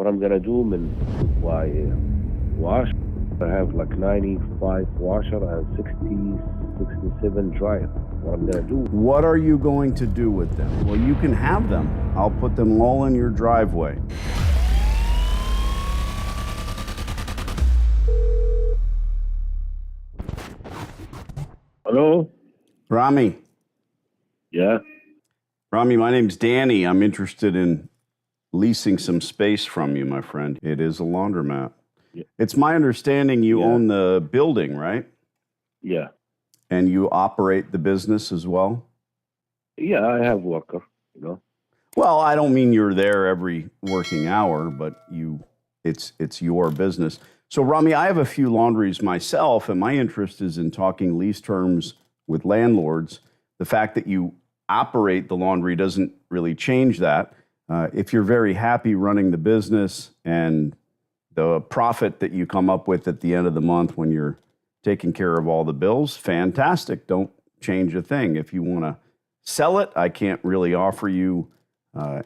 what I'm gonna do my wash. I have like 95 washer and 67 dryer. What I'm gonna do? What are you going to do with them? Well, you can have them. I'll put them all in your driveway. Hello? Rami. Yeah? Rami, my name's Danny. I'm interested in leasing some space from you, my friend. It is a laundromat. Yeah. It's my understanding you own the building, right? Yeah. And you operate the business as well? Yeah, I have worker, you know. Well, I don't mean you're there every working hour, but it's your business. So, Rami, I have a few laundries myself, and my interest is in talking lease terms with landlords. The fact that you operate the laundry doesn't really change that. If you're very happy running the business and the profit that you come up with at the end of the month when you're taking care of all the bills, fantastic. Don't change a thing. If you want to sell it, I can't really offer you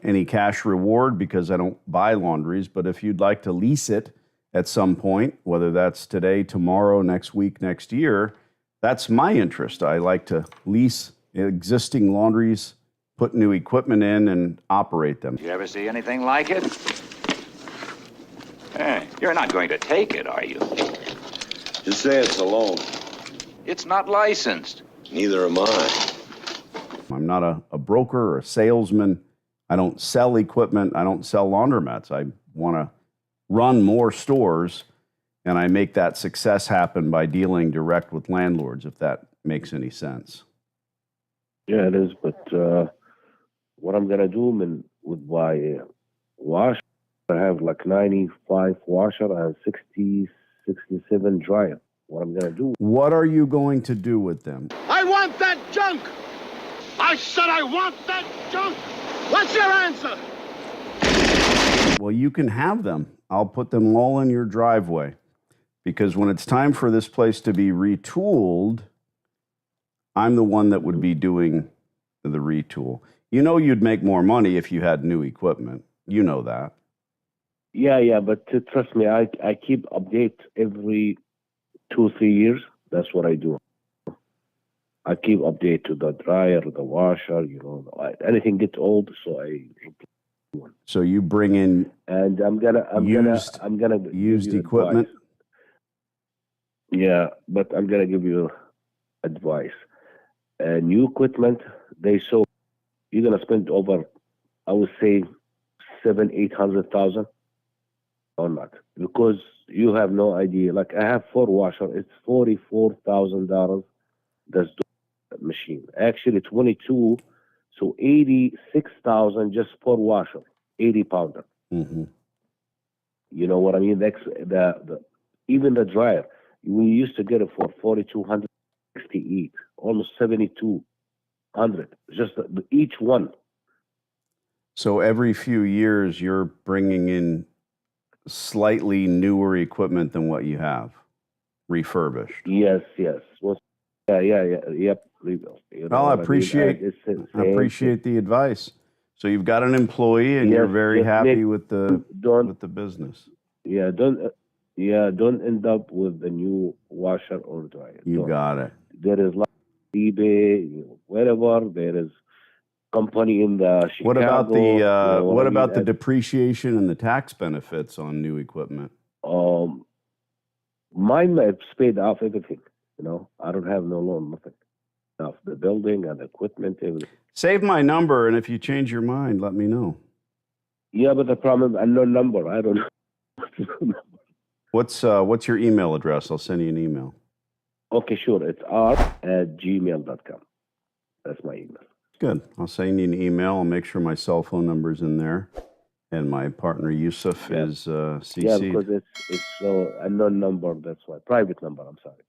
any cash reward because I don't buy laundries. But if you'd like to lease it at some point, whether that's today, tomorrow, next week, next year, that's my interest. I like to lease existing laundries, put new equipment in, and operate them. You ever see anything like it? You're not going to take it, are you? Just say it's a loan. It's not licensed. Neither am I. I'm not a broker or a salesman. I don't sell equipment. I don't sell laundromats. I want to run more stores, and I make that success happen by dealing direct with landlords, if that makes any sense. Yeah, it is, but what I'm gonna do with my wash, I have like 95 washer and 67 dryer. What I'm gonna do? What are you going to do with them? I want that junk! I said I want that junk! What's your answer? Well, you can have them. I'll put them all in your driveway. Because when it's time for this place to be retooled, I'm the one that would be doing the retool. You know you'd make more money if you had new equipment. You know that. Yeah, but trust me, I keep update every 2-3 years. That's what I do. I keep update to the dryer, the washer, you know, anything gets old, so I. So you bring in and I'm gonna used equipment. Advice. Yeah, but I'm gonna give you advice. New equipment, you're gonna spend over, I would say, $700,000-800,000 on that, because you have no idea. Like I have 4 washer, it's $44,000. That's the machine. Actually, 22, so 86,000 just per washer, 80 pounder. Mm-hmm. You know what I mean? That's even the dryer. We used to get it for 4,268, almost 7,200, just each one. So every few years, you're bringing in slightly newer equipment than what you have, refurbished. Yes. Well, yep. You know, Well, I appreciate the advice. So you've got an employee, and you're very happy with the business. Yeah, don't end up with the new washer or dryer. You got it. There is like eBay, wherever there is company in the Chicago. What about the depreciation and the tax benefits on new equipment? Mine has paid off everything. You know, I don't have no loan, nothing. Off the building and the equipment, everything. Save my number, and if you change your mind, let me know. Yeah, but the problem, unknown number. I don't know. What's your email address? I'll send you an email. Okay, sure. It's r@gmail.com. That's my email. Good. I'll send you an email. I'll make sure my cell phone number's in there. And my partner, Yusuf, is CC'd. Yeah, because it's so unknown number. That's why. Private number, I'm sorry.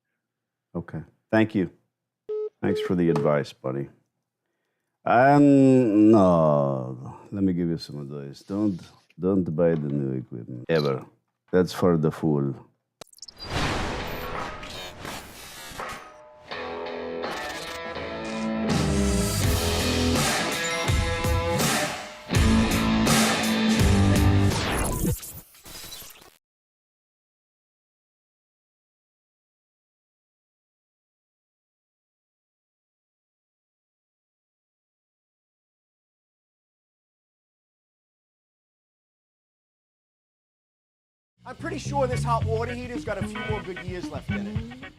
Okay. Thank you. Thanks for the advice, buddy. No, let me give you some advice. Don't buy the new equipment. Ever. That's for the fool. I'm pretty sure this hot water heater's got a few more good years left in it.